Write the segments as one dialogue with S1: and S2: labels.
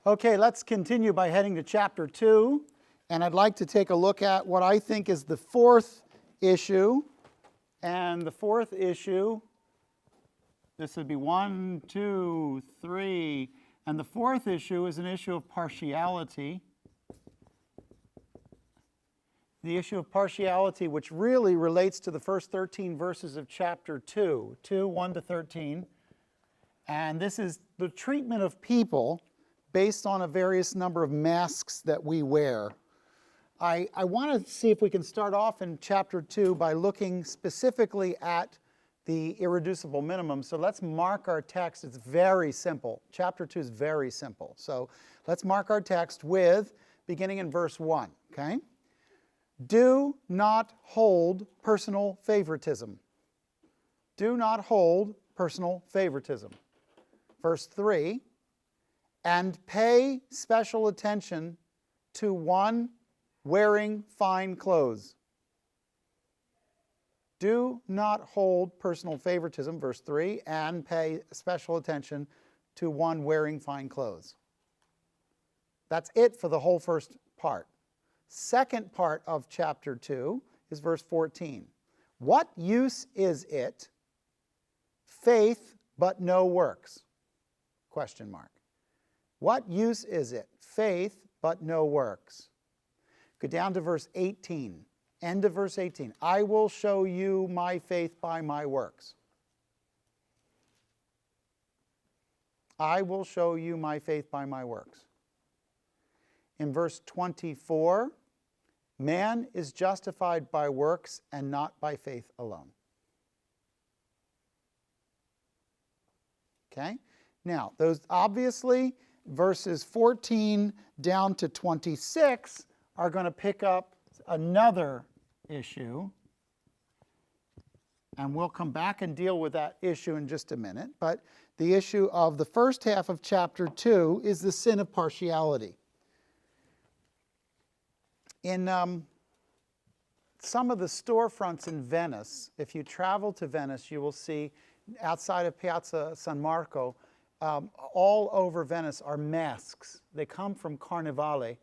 S1: Okay, let's continue by heading to chapter 2. And I'd like to take a look at what I think is the fourth issue. And the fourth issue, this would be 1, 2, 3. And the fourth issue is an issue of partiality. The issue of partiality, which really relates to the first 13 verses of chapter 2, 1 to 13. And this is the treatment of people based on a various number of masks that we wear. I want to see if we can start off in chapter 2 by looking specifically at the irreducible minimum. So let's mark our text. It's very simple. Chapter 2 is very simple. So let's mark our text with, beginning in verse 1, okay? Do not hold personal favoritism. Do not hold personal favoritism. Verse 3, and pay special attention to one wearing fine clothes. Do not hold personal favoritism, verse 3, and pay special attention to one wearing fine clothes. That's it for the whole first part. Second part of chapter 2 is verse 14. What use is it, faith but no works? Question mark. What use is it, faith but no works? Go down to verse 18, end of verse 18. I will show you my faith by my works. I will show you my faith by my works. In verse 24, man is justified by works and not by faith alone. Okay? Now, those obviously, verses 14 down to 26 are going to pick up another issue. And we'll come back and deal with that issue in just a minute. But the issue of the first half of chapter 2 is the sin of partiality. In some of the storefronts in Venice, if you travel to Venice, you will see outside of Piazza San Marco, all over Venice are masks. They come from Carnevale,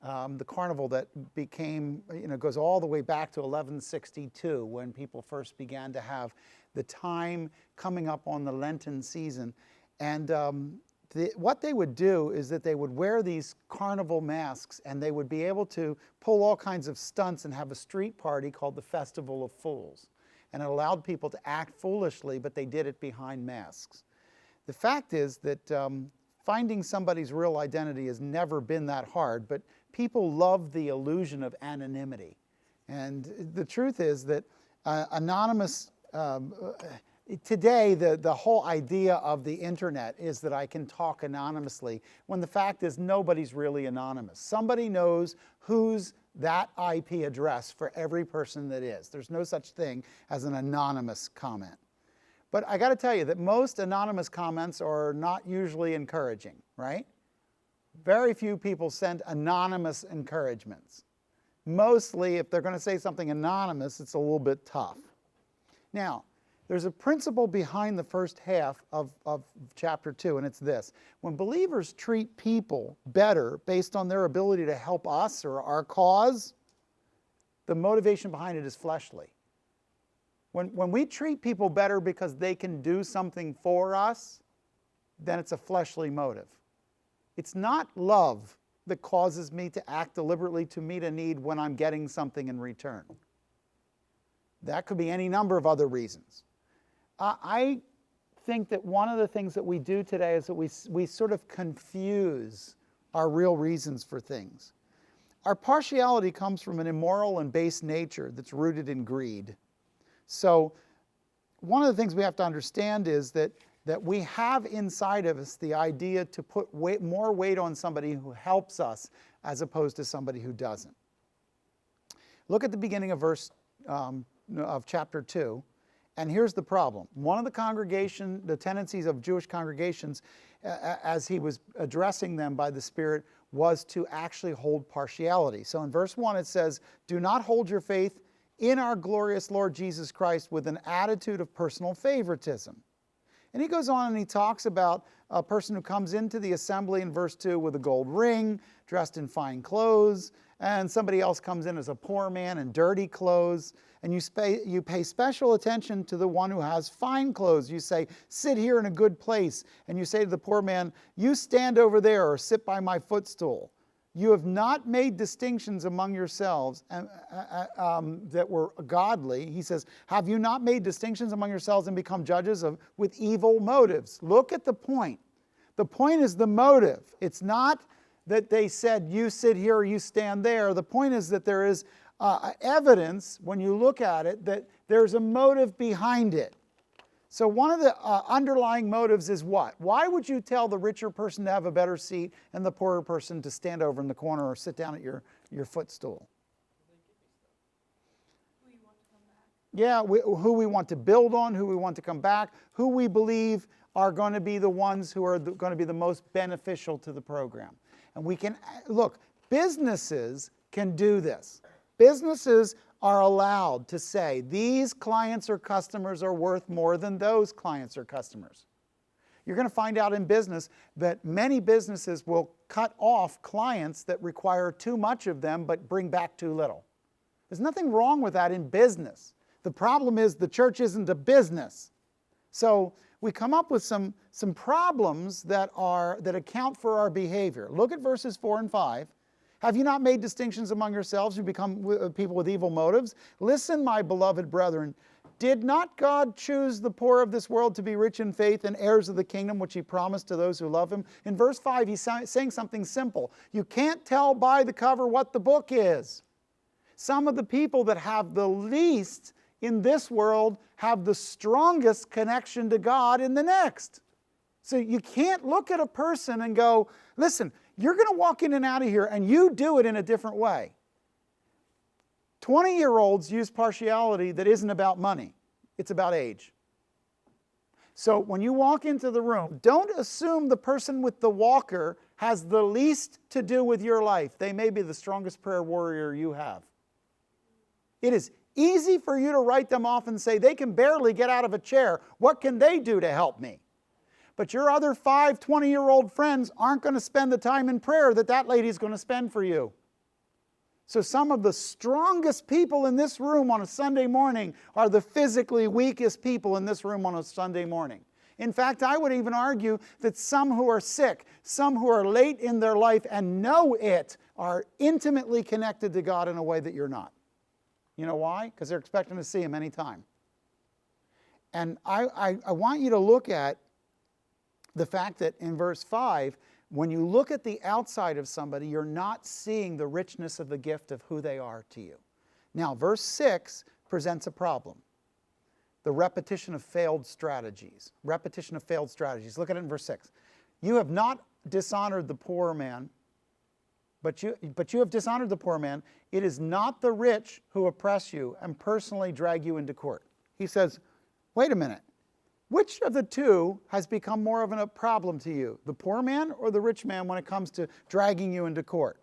S1: the carnival that became, goes all the way back to 1162 when people first began to have the time coming up on the Lenten season. And what they would do is that they would wear these carnival masks and they would be able to pull all kinds of stunts and have a street party called the Festival of Fools. And it allowed people to act foolishly, but they did it behind masks. The fact is that finding somebody's real identity has never been that hard, but people love the illusion of anonymity. And the truth is that anonymous, today the whole idea of the internet is that I can talk anonymously, when the fact is nobody's really anonymous. Somebody knows who's that IP address for every person that is. There's no such thing as an anonymous comment. But I got to tell you that most anonymous comments are not usually encouraging, right? Very few people send anonymous encouragements. Mostly, if they're going to say something anonymous, it's a little bit tough. Now, there's a principle behind the first half of chapter 2, and it's this. When believers treat people better based on their ability to help us or our cause, the motivation behind it is fleshly. When we treat people better because they can do something for us, then it's a fleshly motive. It's not love that causes me to act deliberately to meet a need when I'm getting something in return. That could be any number of other reasons. I think that one of the things that we do today is that we sort of confuse our real reasons for things. Our partiality comes from an immoral and base nature that's rooted in greed. So one of the things we have to understand is that we have inside of us the idea to put more weight on somebody who helps us as opposed to somebody who doesn't. Look at the beginning of of chapter 2, and here's the problem. One of the tendencies of Jewish congregations, as he was addressing them by the Spirit, was to actually hold partiality. So in verse 1 it says, do not hold your faith in our glorious Lord Jesus Christ with an attitude of personal favoritism. And he goes on and he talks about a person who comes into the assembly in verse 2 with a gold ring, dressed in fine clothes, and somebody else comes in as a poor man in dirty clothes, and you pay special attention to the one who has fine clothes. You say, sit here in a good place, and you say to the poor man, you stand over there or sit by my footstool. You have not made distinctions among yourselves that were godly. He says, have you not made distinctions among yourselves and become judges with evil motives? Look at the point. The point is the motive. It's not that they said, you sit here or you stand there. The point is that there is evidence, when you look at it, that there's a motive behind it. So one of the underlying motives is what? Why would you tell the richer person to have a better seat and the poorer person to stand over in the corner or sit down at your footstool?
S2: Who you want to come back.
S1: Yeah, who we want to build on, who we want to come back, who we believe are going to be the ones who are going to be the most beneficial to the program. And we can, look, businesses can do this. Businesses are allowed to say these clients or customers are worth more than those clients or customers. You're going to find out in business that many businesses will cut off clients that require too much of them but bring back too little. There's nothing wrong with that in business. The problem is the church isn't a business. So we come up with some problems that account for our behavior. Look at verses 4 and 5. Have you not made distinctions among yourselves? You become people with evil motives. Listen, my beloved brethren, did not God choose the poor of this world to be rich in faith and heirs of the kingdom which he promised to those who love him? In verse 5, he's saying something simple. You can't tell by the cover what the book is. Some of the people that have the least in this world have the strongest connection to God in the next. So you can't look at a person and go, listen, you're going to walk in and out of here and you do it in a different way. 20-year-olds use partiality that isn't about money. It's about age. So when you walk into the room, don't assume the person with the walker has the least to do with your life. They may be the strongest prayer warrior you have. It is easy for you to write them off and say, they can barely get out of a chair. What can they do to help me? But your other 5 20-year-old friends aren't going to spend the time in prayer that lady's going to spend for you. So some of the strongest people in this room on a Sunday morning are the physically weakest people in this room on a Sunday morning. In fact, I would even argue that some who are sick, some who are late in their life and know it, are intimately connected to God in a way that you're not. You know why? Because they're expecting to see him anytime. And I want you to look at the fact that in verse 5, when you look at the outside of somebody, you're not seeing the richness of the gift of who they are to you. Now, verse 6 presents a problem. The repetition of failed strategies. Repetition of failed strategies. Look at it in verse 6. You have not dishonored the poor man, but you have dishonored the poor man. It is not the rich who oppress you and personally drag you into court. He says, wait a minute. Which of the two has become more of a problem to you, the poor man or the rich man when it comes to dragging you into court?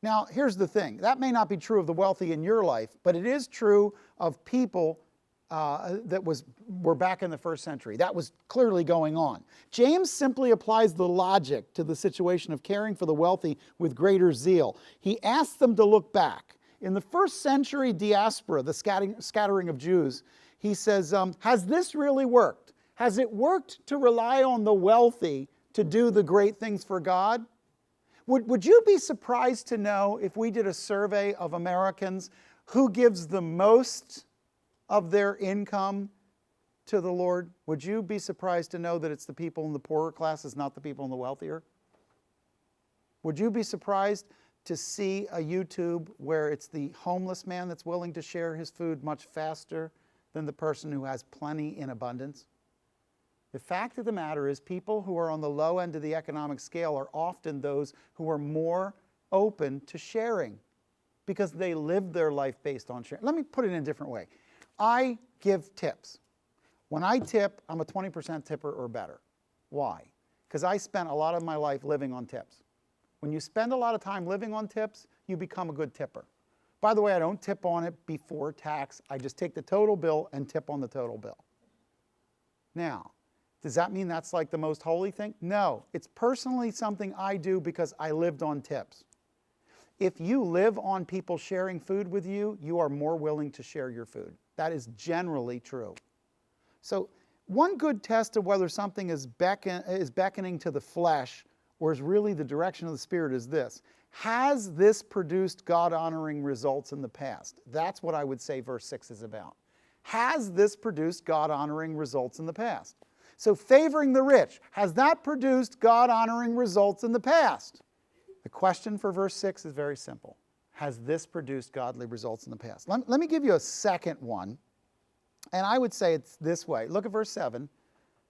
S1: Now, here's the thing. That may not be true of the wealthy in your life, but it is true of people that were back in the first century. That was clearly going on. James simply applies the logic to the situation of caring for the wealthy with greater zeal. He asks them to look back. In the first century diaspora, the scattering of Jews, he says, has this really worked? Has it worked to rely on the wealthy to do the great things for God? Would you be surprised to know, if we did a survey of Americans, who gives the most of their income to the Lord? Would you be surprised to know that it's the people in the poorer classes, not the people in the wealthier? Would you be surprised to see a YouTube where it's the homeless man that's willing to share his food much faster than the person who has plenty in abundance? The fact of the matter is, people who are on the low end of the economic scale are often those who are more open to sharing because they live their life based on sharing. Let me put it in a different way. I give tips. When I tip, I'm a 20% tipper or better. Why? Because I spent a lot of my life living on tips. When you spend a lot of time living on tips, you become a good tipper. By the way, I don't tip on it before tax. I just take the total bill and tip on the total bill. Now, Does that mean that's like the most holy thing? No, it's personally something I do because I lived on tips. If you live on people sharing food with you, you are more willing to share your food. That is generally true. So one good test of whether something is beckoning to the flesh or is really the direction of the Spirit is this. Has this produced God-honoring results in the past? That's what I would say verse 6 is about. Has this produced God-honoring results in the past? So favoring the rich, has that produced God-honoring results in the past? The question for verse 6 is very simple. Has this produced godly results in the past? Let me give you a second one. And I would say it's this way. Look at verse 7.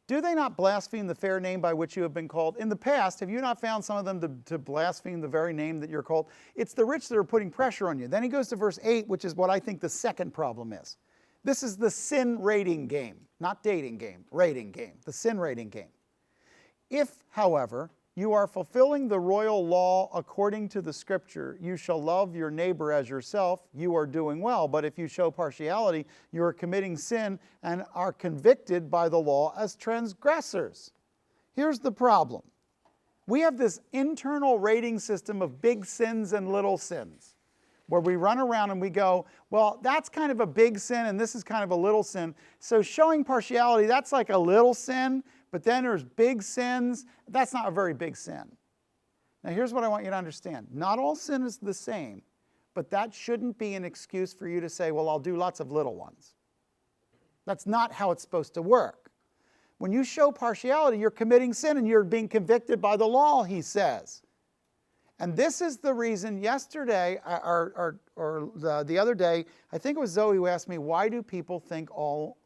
S1: Do they not blaspheme the fair name by which you have been called? In the past, have you not found some of them to blaspheme the very name that you're called? It's the rich that are putting pressure on you. Then he goes to verse 8, which is what I think the second problem is. This is the sin rating game, not dating game, rating game, the sin rating game. If, however, you are fulfilling the royal law according to the Scripture, you shall love your neighbor as yourself, you are doing well. But if you show partiality, you are committing sin and are convicted by the law as transgressors. Here's the problem. We have this internal rating system of big sins and little sins, where we run around and we go, well, that's kind of a big sin and this is kind of a little sin. So showing partiality, that's like a little sin. But then there's big sins. That's not a very big sin. Now here's what I want you to understand. Not all sin is the same, but that shouldn't be an excuse for you to say, well, I'll do lots of little ones. That's not how it's supposed to work. When you show partiality, you're committing sin and you're being convicted by the law, he says. And this is the reason yesterday, or the other day, I think it was Zoe who asked me, why do people think all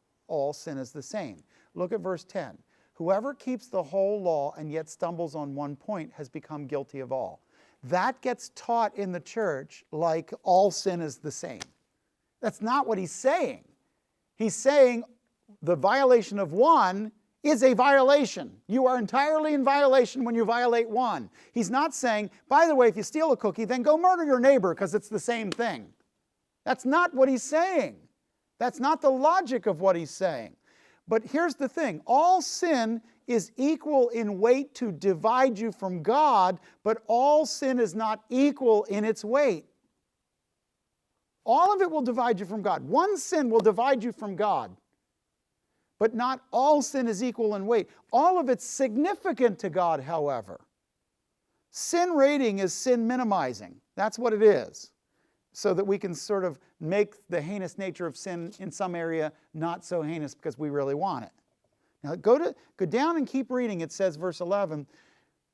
S1: sin is the same? Look at verse 10. Whoever keeps the whole law and yet stumbles on one point has become guilty of all. That gets taught in the church like all sin is the same. That's not what he's saying. He's saying the violation of one is a violation. You are entirely in violation when you violate one. He's not saying, by the way, if you steal a cookie, then go murder your neighbor because it's the same thing. That's not what he's saying. That's not the logic of what he's saying. But here's the thing. All sin is equal in weight to divide you from God, but all sin is not equal in its weight. All of it will divide you from God. One sin will divide you from God, but not all sin is equal in weight. All of it's significant to God, however. Sin rating is sin minimizing. That's what it is. So that we can sort of make the heinous nature of sin in some area not so heinous because we really want it. Now go down and keep reading. It says, verse 11,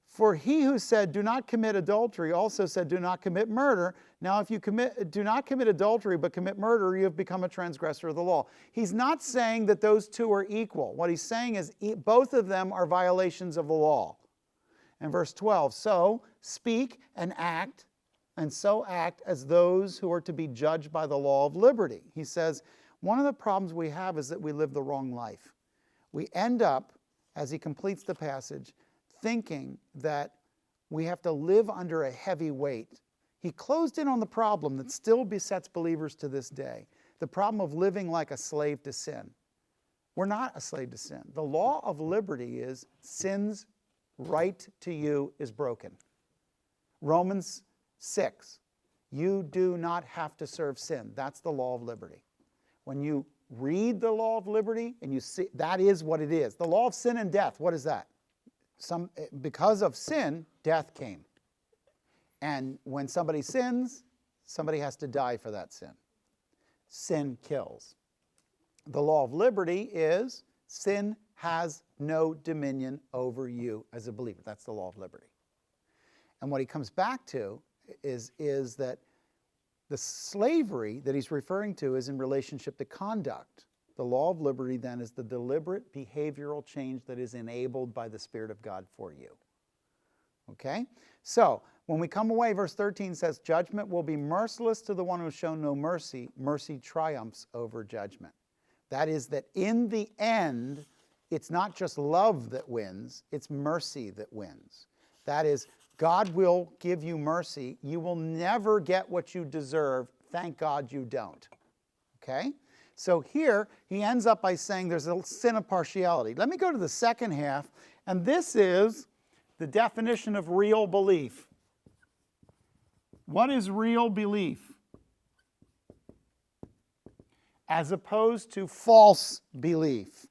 S1: for he who said, do not commit adultery, also said, do not commit murder. Now if you do not commit adultery but commit murder, you have become a transgressor of the law. He's not saying that those two are equal. What he's saying is both of them are violations of the law. And verse 12, so speak and act, and so act as those who are to be judged by the law of liberty. He says, one of the problems we have is that we live the wrong life. We end up, as he completes the passage, thinking that we have to live under a heavy weight. He closed in on the problem that still besets believers to this day, the problem of living like a slave to sin. We're not a slave to sin. The law of liberty is sin's right to you is broken. Romans 6, you do not have to serve sin. That's the law of liberty. When you read the law of liberty and you see, that is what it is. The law of sin and death, what is that? Because of sin, death came. And when somebody sins, somebody has to die for that sin. Sin kills. The law of liberty is sin has no dominion over you as a believer. That's the law of liberty. And what he comes back to is that the slavery that he's referring to is in relationship to conduct. The law of liberty then is the deliberate behavioral change that is enabled by the Spirit of God for you. Okay? So, when we come away, verse 13 says, judgment will be merciless to the one who has shown no mercy. Mercy triumphs over judgment. That is that in the end, it's not just love that wins, it's mercy that wins. That is, God will give you mercy. You will never get what you deserve. Thank God you don't. Okay? So here, he ends up by saying there's a sin of partiality. Let me go to the second half, and this is the definition of real belief. What is real belief? As opposed to false belief.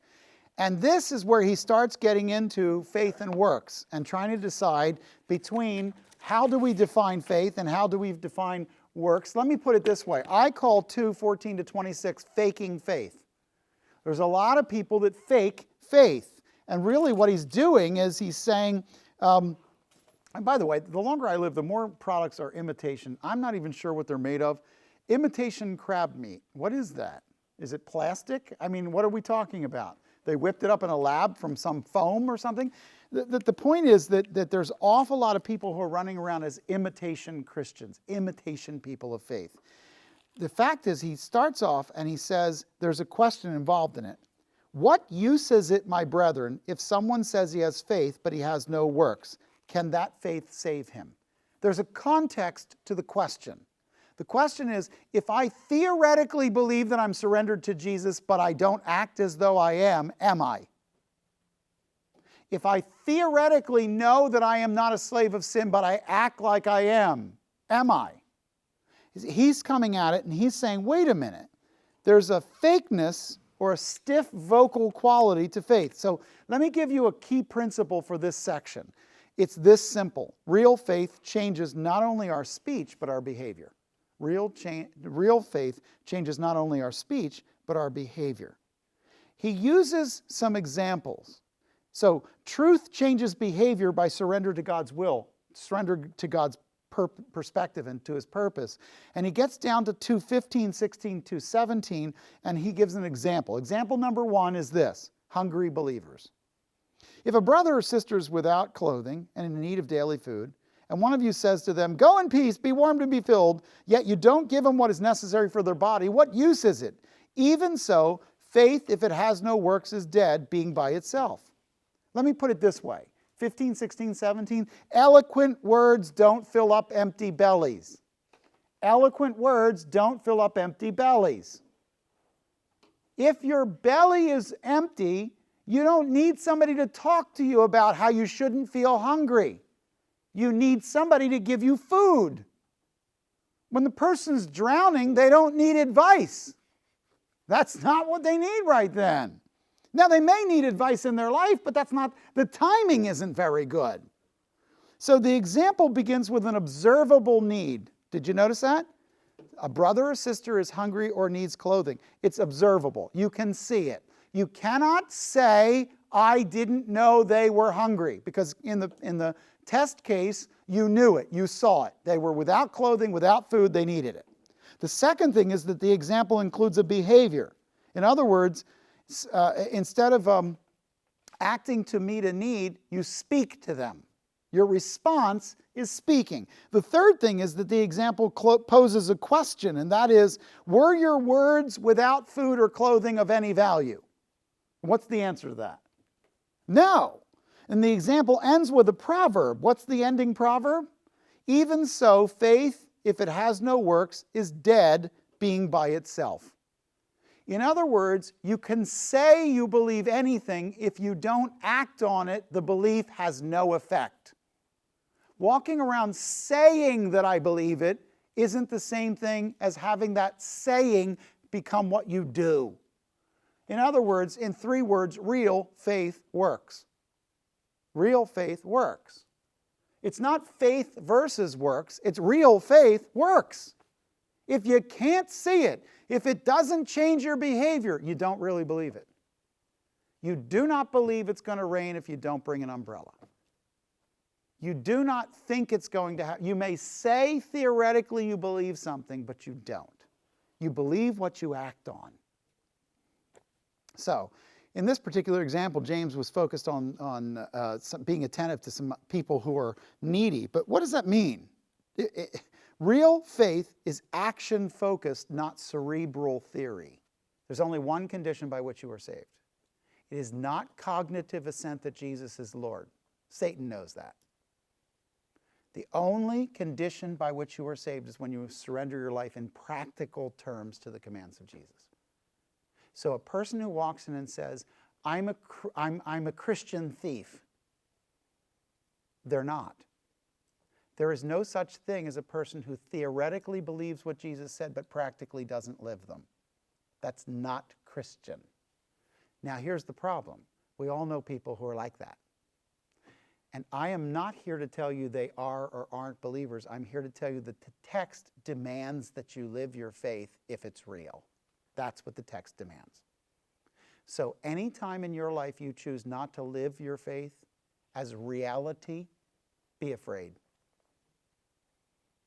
S1: And this is where he starts getting into faith and works and trying to decide between how do we define faith and how do we define works. Let me put it this way. I call 2:14-26 faking faith. There's a lot of people that fake faith. And really what he's doing is he's saying, and by the way, the longer I live, the more products are imitation. I'm not even sure what they're made of. Imitation crab meat. What is that? Is it plastic? I mean, what are we talking about? They whipped it up in a lab from some foam or something? The point is that there's an awful lot of people who are running around as imitation Christians, imitation people of faith. The fact is, he starts off and he says there's a question involved in it. What use is it, my brethren, if someone says he has faith but he has no works? Can that faith save him? There's a context to the question. The question is, if I theoretically believe that I'm surrendered to Jesus, but I don't act as though I am I? If I theoretically know that I am not a slave of sin, but I act like I am I? He's coming at it and he's saying, wait a minute, there's a fakeness or a stiff vocal quality to faith. So let me give you a key principle for this section. It's this simple. Real faith changes not only our speech, but our behavior. Real faith changes not only our speech, but our behavior. He uses some examples. So truth changes behavior by surrender to God's will, surrender to God's perspective and to his purpose. And he gets down to 2:15, 16 to 17, and he gives an example. Example number 1 is this: hungry believers. If a brother or sister is without clothing and in need of daily food, and one of you says to them, go in peace, be warmed and be filled, yet you don't give them what is necessary for their body, what use is it? Even so, faith, if it has no works, is dead, being by itself. Let me put it this way. 15, 16, 17, eloquent words don't fill up empty bellies. Eloquent words don't fill up empty bellies. If your belly is empty, you don't need somebody to talk to you about how you shouldn't feel hungry. You need somebody to give you food. When the person's drowning, they don't need advice. That's not what they need right then. Now, they may need advice in their life, but the timing isn't very good. So the example begins with an observable need. Did you notice that? A brother or sister is hungry or needs clothing. It's observable. You can see it. You cannot say, I didn't know they were hungry, because in the test case, you knew it, you saw it. They were without clothing, without food, they needed it. The second thing is that the example includes a behavior. In other words, instead of acting to meet a need, you speak to them. Your response is speaking. The third thing is that the example poses a question, and that is, were your words without food or clothing of any value? What's the answer to that? No. And the example ends with a proverb. What's the ending proverb? Even so, faith, if it has no works, is dead, being by itself. In other words, you can say you believe anything. If you don't act on it, the belief has no effect. Walking around saying that I believe it isn't the same thing as having that saying become what you do. In other words, in 3 words, real faith works. Real faith works. It's not faith versus works. It's real faith works. If you can't see it, if it doesn't change your behavior, you don't really believe it. You do not believe it's going to rain if you don't bring an umbrella. You do not think it's going to happen. You may say theoretically you believe something, but you don't. You believe what you act on. So, in this particular example, James was focused on being attentive to some people who are needy. But what does that mean? Real faith is action-focused, not cerebral theory. There's only one condition by which you are saved. It is not cognitive assent that Jesus is Lord. Satan knows that. The only condition by which you are saved is when you surrender your life in practical terms to the commands of Jesus. So a person who walks in and says, I'm a Christian thief, they're not. There is no such thing as a person who theoretically believes what Jesus said but practically doesn't live them. That's not Christian. Now here's the problem. We all know people who are like that. And I am not here to tell you they are or aren't believers. I'm here to tell you that the text demands that you live your faith if it's real. That's what the text demands. So anytime in your life you choose not to live your faith as reality, be afraid.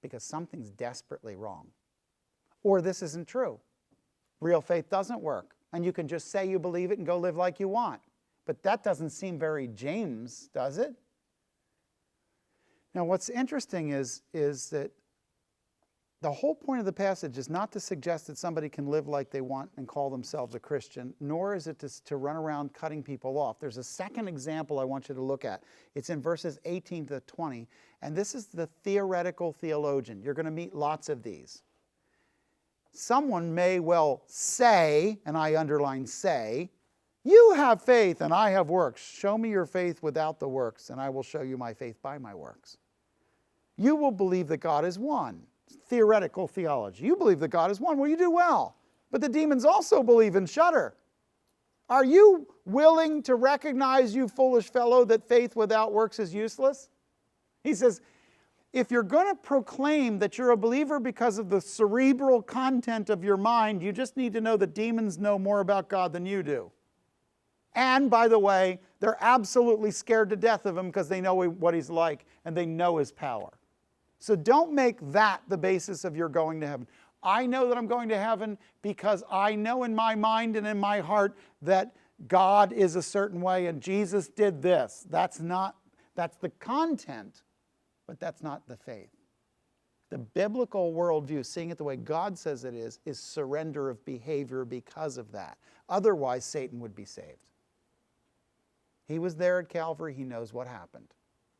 S1: Because something's desperately wrong. Or this isn't true. Real faith doesn't work. And you can just say you believe it and go live like you want. But that doesn't seem very James, does it? Now what's interesting is that the whole point of the passage is not to suggest that somebody can live like they want and call themselves a Christian, nor is it to run around cutting people off. There's a second example I want you to look at. It's in verses 18 to 20, and this is the theoretical theologian. You're going to meet lots of these. Someone may well say, and I underline say, you have faith and I have works. Show me your faith without the works, and I will show you my faith by my works. You will believe that God is one. Theoretical theology. You believe that God is one. Well, you do well. But the demons also believe and shudder. Are you willing to recognize, you foolish fellow, that faith without works is useless? He says, if you're going to proclaim that you're a believer because of the cerebral content of your mind, you just need to know that demons know more about God than you do. And, by the way, they're absolutely scared to death of him because they know what he's like and they know his power. So don't make that the basis of your going to heaven. I know that I'm going to heaven because I know in my mind and in my heart that God is a certain way and Jesus did this. That's the content, but that's not the faith. The biblical worldview, seeing it the way God says it is surrender of behavior because of that. Otherwise, Satan would be saved. He was there at Calvary. He knows what happened.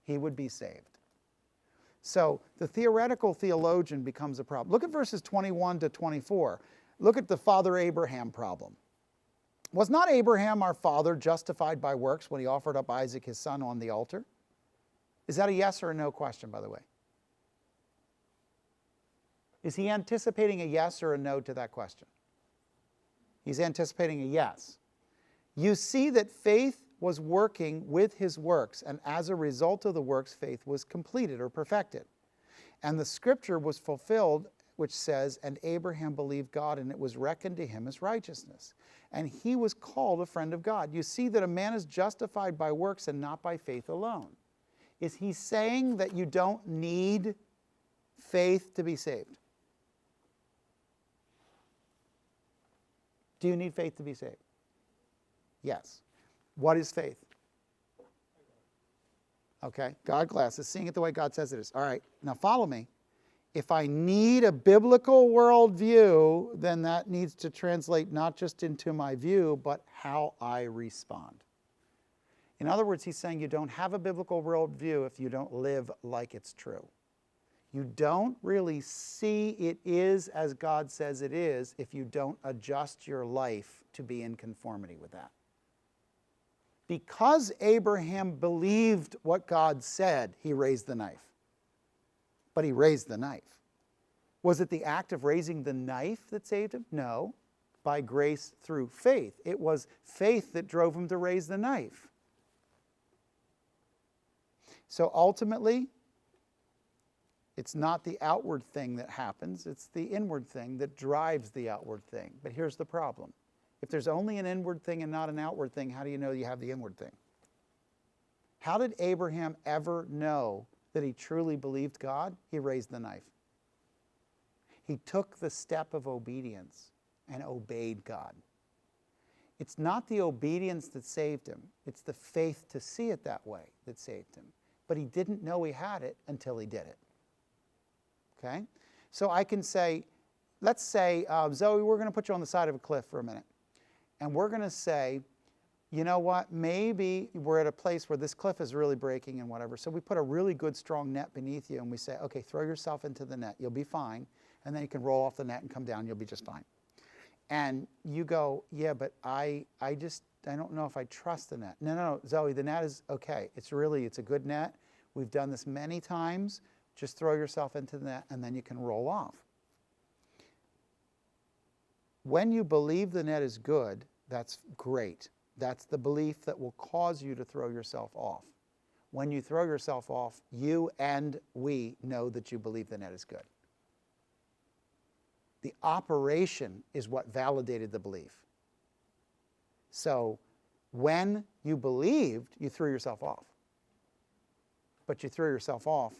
S1: He would be saved. So the theoretical theologian becomes a problem. Look at verses 21 to 24. Look at the Father Abraham problem. Was not Abraham our father justified by works when he offered up Isaac his son on the altar? Is that a yes or a no question, by the way? Is he anticipating a yes or a no to that question? He's anticipating a yes. You see that faith was working with his works, and as a result of the works, faith was completed or perfected. And the scripture was fulfilled, which says, and Abraham believed God, and it was reckoned to him as righteousness. And he was called a friend of God. You see that a man is justified by works and not by faith alone. Is he saying that you don't need faith to be saved? Do you need faith to be saved? Yes. What is faith? Okay, God glasses, seeing it the way God says it is. All right, now follow me. If I need a biblical worldview, then that needs to translate not just into my view, but how I respond. In other words, he's saying you don't have a biblical worldview if you don't live like it's true. You don't really see it is as God says it is if you don't adjust your life to be in conformity with that. Because Abraham believed what God said, he raised the knife. But he raised the knife. Was it the act of raising the knife that saved him? No. By grace through faith. It was faith that drove him to raise the knife. So ultimately, it's not the outward thing that happens, it's the inward thing that drives the outward thing. But here's the problem. If there's only an inward thing and not an outward thing, how do you know you have the inward thing? How did Abraham ever know that he truly believed God? He raised the knife. He took the step of obedience and obeyed God. It's not the obedience that saved him. It's the faith to see it that way that saved him. But he didn't know he had it until he did it. Okay? So I can say, let's say, Zoe, we're going to put you on the side of a cliff for a minute. And we're going to say, you know what, maybe we're at a place where this cliff is really breaking and whatever. So we put a really good, strong net beneath you and we say, okay, throw yourself into the net. You'll be fine. And then you can roll off the net and come down. You'll be just fine. And you go, yeah, but I don't know if I trust the net. No, Zoe, the net is okay. It's a good net. We've done this many times. Just throw yourself into the net and then you can roll off. When you believe the net is good, that's great. That's the belief that will cause you to throw yourself off. When you throw yourself off, you and we know that you believe the net is good. The operation is what validated the belief. So when you believed, you threw yourself off. But you threw yourself off,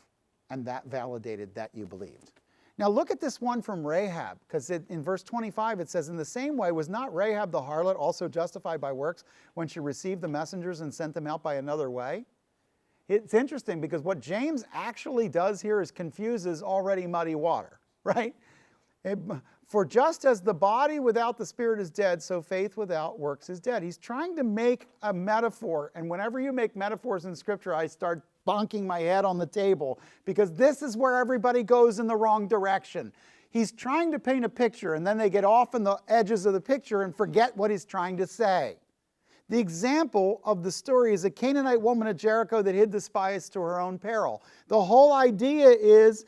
S1: and that validated that you believed. Now look at this one from Rahab, because in verse 25 it says, in the same way, was not Rahab the harlot also justified by works when she received the messengers and sent them out by another way? It's interesting because what James actually does here is confuses already muddy water, right? For just as the body without the spirit is dead, so faith without works is dead. He's trying to make a metaphor, and whenever you make metaphors in Scripture, I start bonking my head on the table because this is where everybody goes in the wrong direction. He's trying to paint a picture, and then they get off in the edges of the picture and forget what he's trying to say. The example of the story is a Canaanite woman at Jericho that hid the spies to her own peril. The whole idea is,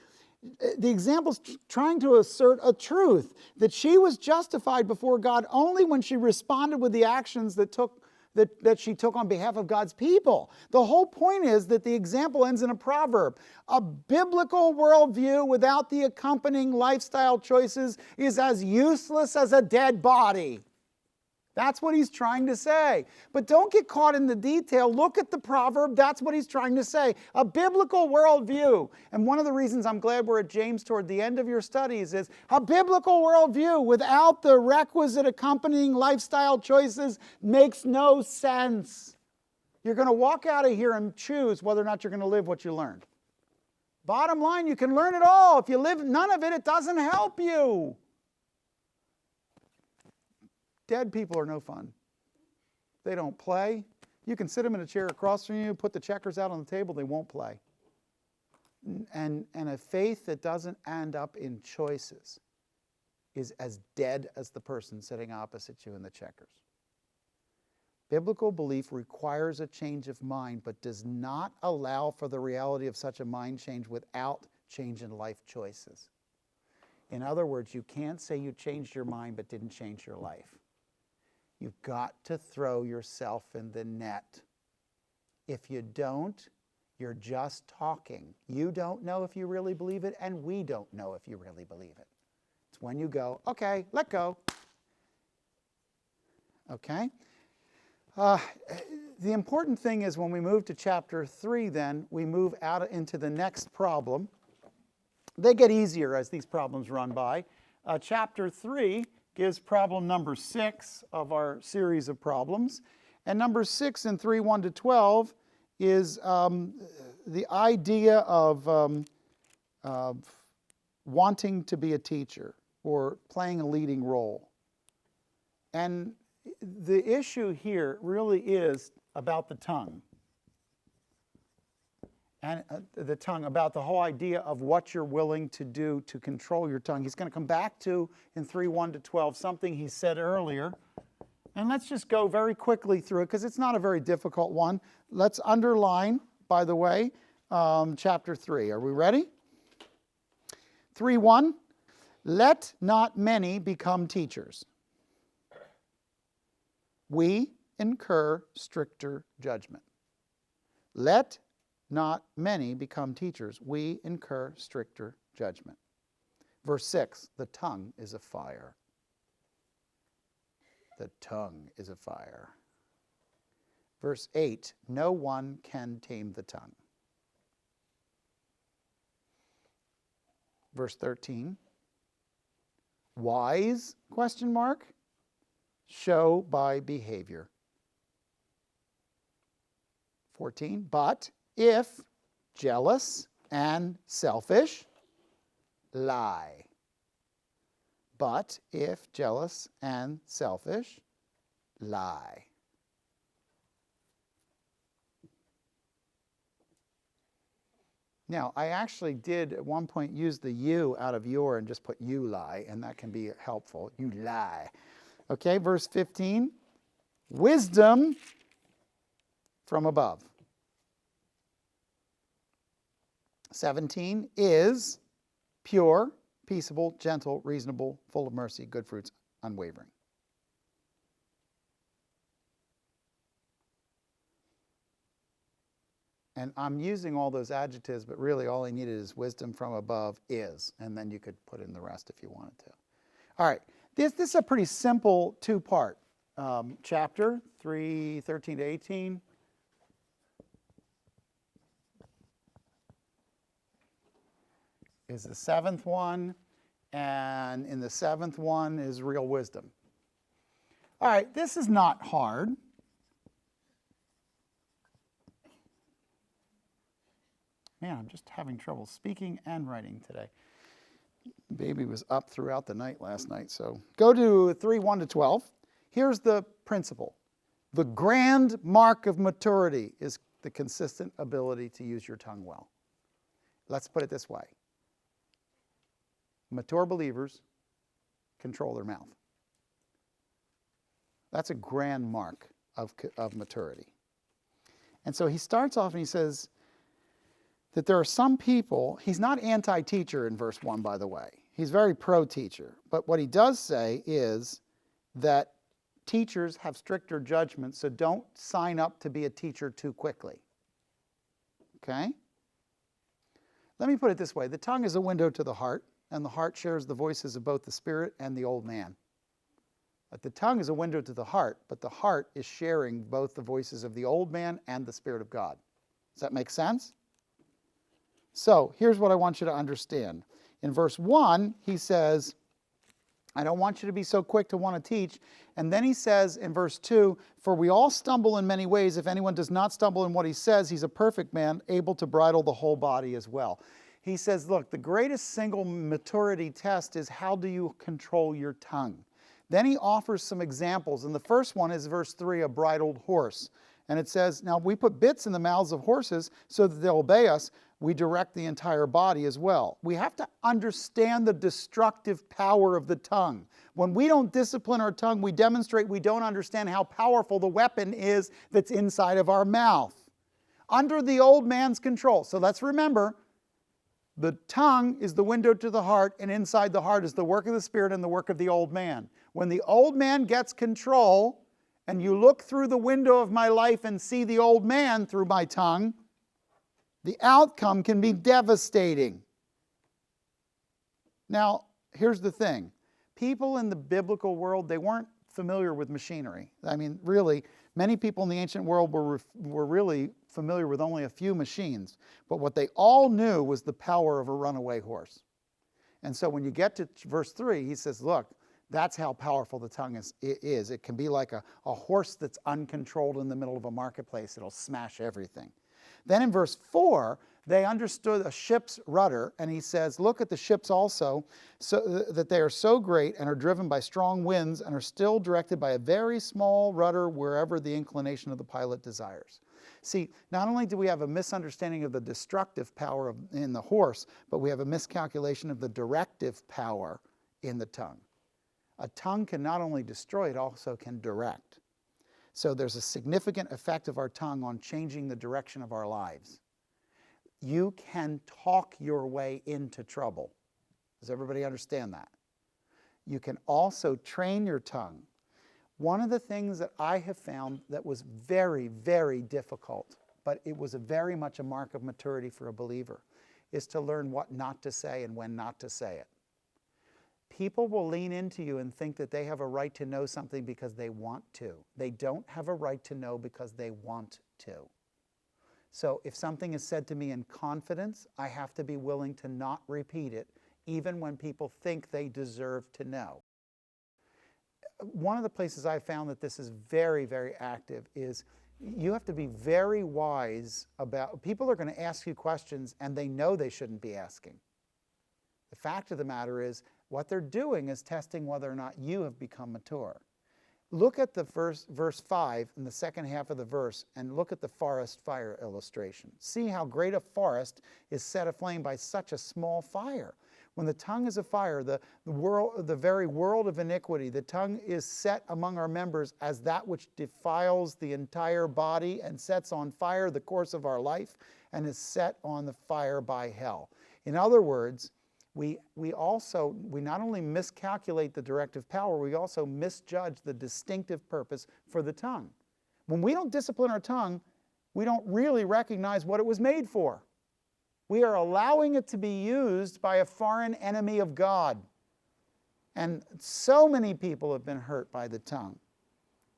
S1: the example's trying to assert a truth, that she was justified before God only when she responded with the actions that she took on behalf of God's people. The whole point is that the example ends in a proverb. A biblical worldview without the accompanying lifestyle choices is as useless as a dead body. That's what he's trying to say. But don't get caught in the detail. Look at the proverb. That's what he's trying to say. A biblical worldview. And one of the reasons I'm glad we're at James toward the end of your studies is a biblical worldview without the requisite accompanying lifestyle choices makes no sense. You're going to walk out of here and choose whether or not you're going to live what you learned. Bottom line, you can learn it all. If you live none of it, it doesn't help you. Dead people are no fun. They don't play. You can sit them in a chair across from you, put the checkers out on the table, they won't play. And a faith that doesn't end up in choices is as dead as the person sitting opposite you in the checkers. Biblical belief requires a change of mind, but does not allow for the reality of such a mind change without change in life choices. In other words, you can't say you changed your mind but didn't change your life. You've got to throw yourself in the net. If you don't, you're just talking. You don't know if you really believe it, and we don't know if you really believe it. It's when you go, okay, let go. Okay? The important thing is when we move to chapter 3, then, we move out into the next problem. They get easier as these problems run by. Chapter 3 gives problem number 6 of our series of problems. And number 6 in 3:1-12 is the idea of wanting to be a teacher or playing a leading role. And the issue here really is about the tongue. And the tongue, about the whole idea of what you're willing to do to control your tongue. He's going to come back to, in 3:1-12, something he said earlier. And let's just go very quickly through it, because it's not a very difficult one. Let's underline, by the way, chapter 3. Are we ready? 3:1, let not many become teachers. We incur stricter judgment. Let not many become teachers. We incur stricter judgment. Verse 6, the tongue is a fire. The tongue is a fire. Verse 8, no one can tame the tongue. Verse 13, wise, ? Show by behavior. 14, but if jealous and selfish, lie. But if jealous and selfish, lie. Now, I actually did at one point use the you out of your and just put you lie, and that can be helpful. You lie. Okay, verse 15. Wisdom from above. 17 is pure, peaceable, gentle, reasonable, full of mercy, good fruits, unwavering. And I'm using all those adjectives, but really all I needed is wisdom from above is, and then you could put in the rest if you wanted to. All right, this is a pretty simple two-part chapter, 3:13 to 18. Is the seventh one, and in the seventh one is real wisdom. All right, this is not hard. Man, I'm just having trouble speaking and writing today. Baby was up throughout the night last night, so go to 3:1 to 12. Here's the principle. The grand mark of maturity is the consistent ability to use your tongue well. Let's put it this way. Mature believers control their mouth. That's a grand mark of maturity. And so he starts off and he says that there are some people, he's not anti-teacher in verse 1, by the way. He's very pro-teacher. But what he does say is that teachers have stricter judgments, so don't sign up to be a teacher too quickly. Okay? Let me put it this way. The tongue is a window to the heart, and the heart shares the voices of both the spirit and the old man. But the tongue is a window to the heart, but the heart is sharing both the voices of the old man and the Spirit of God. Does that make sense? So here's what I want you to understand. In verse 1, he says, I don't want you to be so quick to want to teach. And then he says in verse 2, for we all stumble in many ways. If anyone does not stumble in what he says, he's a perfect man, able to bridle the whole body as well. He says, look, the greatest single maturity test is how do you control your tongue? Then he offers some examples. And the first one is verse 3, a bridled horse. And it says, now we put bits in the mouths of horses so that they'll obey us. We direct the entire body as well. We have to understand the destructive power of the tongue. When we don't discipline our tongue, we demonstrate we don't understand how powerful the weapon is that's inside of our mouth. Under the old man's control. So let's remember, the tongue is the window to the heart, and inside the heart is the work of the Spirit and the work of the old man. When the old man gets control, and you look through the window of my life and see the old man through my tongue, the outcome can be devastating. Now, here's the thing. People in the biblical world, they weren't familiar with machinery. I mean, really, many people in the ancient world were really familiar with only a few machines. But what they all knew was the power of a runaway horse. And so when you get to verse 3, he says, look, that's how powerful the tongue is. It can be like a horse that's uncontrolled in the middle of a marketplace. It'll smash everything. Then in verse 4, they understood a ship's rudder, and he says, look at the ships also, so that they are so great and are driven by strong winds and are still directed by a very small rudder wherever the inclination of the pilot desires. See, not only do we have a misunderstanding of the destructive power in the horse, but we have a miscalculation of the directive power in the tongue. A tongue can not only destroy, it also can direct. So there's a significant effect of our tongue on changing the direction of our lives. You can talk your way into trouble. Does everybody understand that? You can also train your tongue. One of the things that I have found that was very, very difficult, but it was very much a mark of maturity for a believer, is to learn what not to say and when not to say it. People will lean into you and think that they have a right to know something because they want to. They don't have a right to know because they want to. So if something is said to me in confidence, I have to be willing to not repeat it, even when people think they deserve to know. One of the places I found that this is very, very active is you have to be very wise about, people are going to ask you questions and they know they shouldn't be asking. The fact of the matter is, what they're doing is testing whether or not you have become mature. Look at the verse 5 in the second half of the verse, and look at the forest fire illustration. See how great a forest is set aflame by such a small fire. When the tongue is a fire, the very world of iniquity, the tongue is set among our members as that which defiles the entire body and sets on fire the course of our life and is set on the fire by hell. In other words, we not only miscalculate the directive power, we also misjudge the distinctive purpose for the tongue. When we don't discipline our tongue, we don't really recognize what it was made for. We are allowing it to be used by a foreign enemy of God. And so many people have been hurt by the tongue.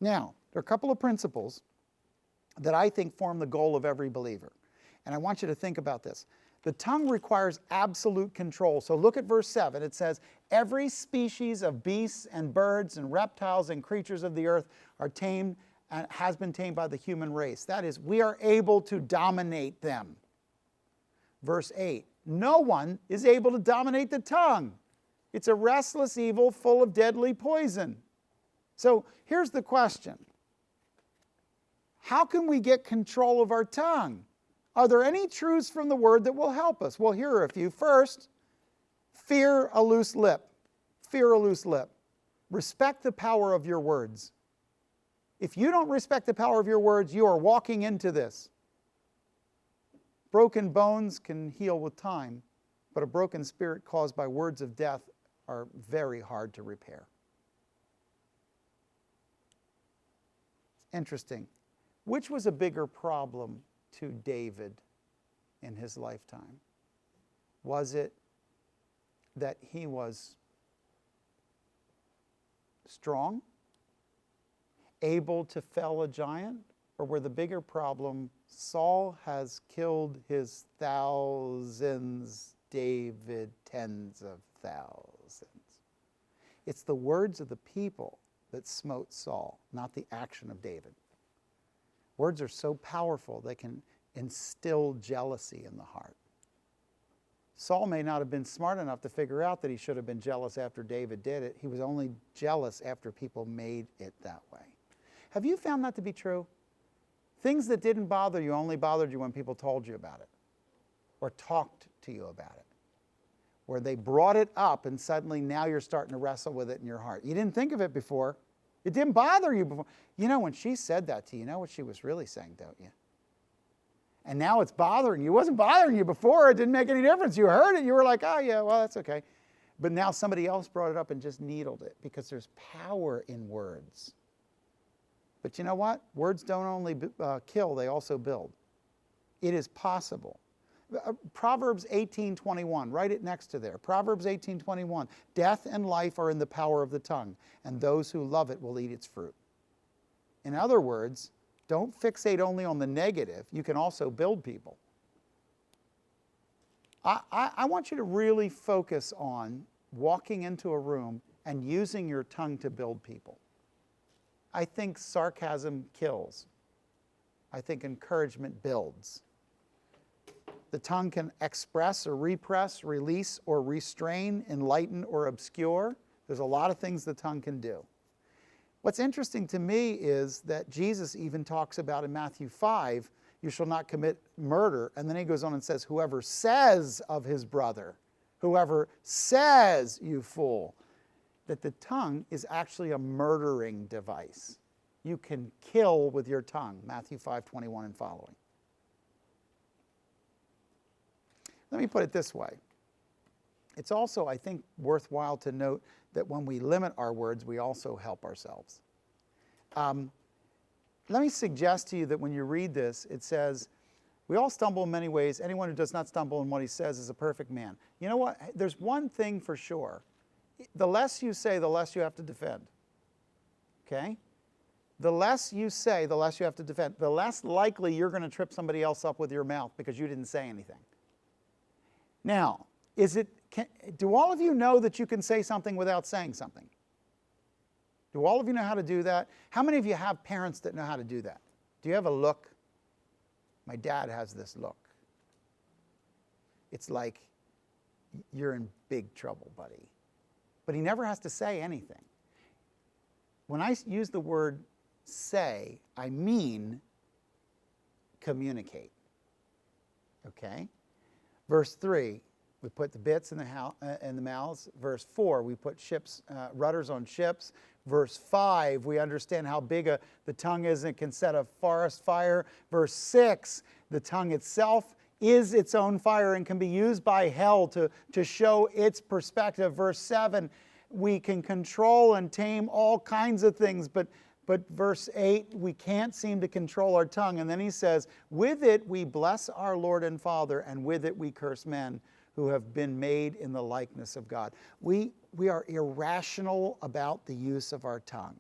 S1: Now, there are a couple of principles that I think form the goal of every believer. And I want you to think about this. The tongue requires absolute control. So look at verse 7. It says, every species of beasts and birds and reptiles and creatures of the earth are tamed and has been tamed by the human race. That is, we are able to dominate them. Verse 8, no one is able to dominate the tongue. It's a restless evil full of deadly poison. So here's the question. How can we get control of our tongue? Are there any truths from the Word that will help us? Well, here are a few. First, fear a loose lip. Fear a loose lip. Respect the power of your words. If you don't respect the power of your words, you are walking into this. Broken bones can heal with time, but a broken spirit caused by words of death are very hard to repair. Interesting. Which was a bigger problem to David in his lifetime? Was it that he was strong, able to fell a giant? Or were the bigger problem, Saul has killed his thousands, David tens of thousands? It's the words of the people that smote Saul, not the action of David. Words are so powerful, they can instill jealousy in the heart. Saul may not have been smart enough to figure out that he should have been jealous after David did it. He was only jealous after people made it that way. Have you found that to be true? Things that didn't bother you only bothered you when people told you about it or talked to you about it, where they brought it up and suddenly now you're starting to wrestle with it in your heart. You didn't think of it before. It didn't bother you before. You know, when she said that to you, you know what she was really saying, don't you? And now it's bothering you. It wasn't bothering you before. It didn't make any difference. You heard it. You were like, oh, yeah, well, that's okay. But now somebody else brought it up and just needled it because there's power in words. But you know what? Words don't only kill, they also build. It is possible. Proverbs 18:21, write it next to there. Proverbs 18:21, death and life are in the power of the tongue, and those who love it will eat its fruit. In other words, don't fixate only on the negative. You can also build people. I want you to really focus on walking into a room and using your tongue to build people. I think sarcasm kills. I think encouragement builds. The tongue can express or repress, release or restrain, enlighten or obscure. There's a lot of things the tongue can do. What's interesting to me is that Jesus even talks about in Matthew 5, you shall not commit murder. And then he goes on and says, whoever says of his brother, whoever says, you fool, that the tongue is actually a murdering device. You can kill with your tongue, Matthew 5:21 and following. Let me put it this way. It's also, I think, worthwhile to note that when we limit our words, we also help ourselves. Let me suggest to you that when you read this, it says, we all stumble in many ways. Anyone who does not stumble in what he says is a perfect man. You know what? There's one thing for sure. The less you say, the less you have to defend. Okay? The less you say, the less you have to defend. The less likely you're going to trip somebody else up with your mouth because you didn't say anything. Now, do all of you know that you can say something without saying something? Do all of you know how to do that? How many of you have parents that know how to do that? Do you have a look? My dad has this look. It's like, you're in big trouble, buddy. But he never has to say anything. when I use the word say, I mean communicate. Okay? Verse 3, we put the bits in the mouths. Verse 4, we put rudders on ships. Verse 5, we understand how big the tongue is and can set a forest fire. Verse 6, the tongue itself is its own fire and can be used by hell to show its perspective. Verse 7, we can control and tame all kinds of things, but verse 8, we can't seem to control our tongue. And then he says, with it we bless our Lord and Father, and with it we curse men who have been made in the likeness of God. We are irrational about the use of our tongue.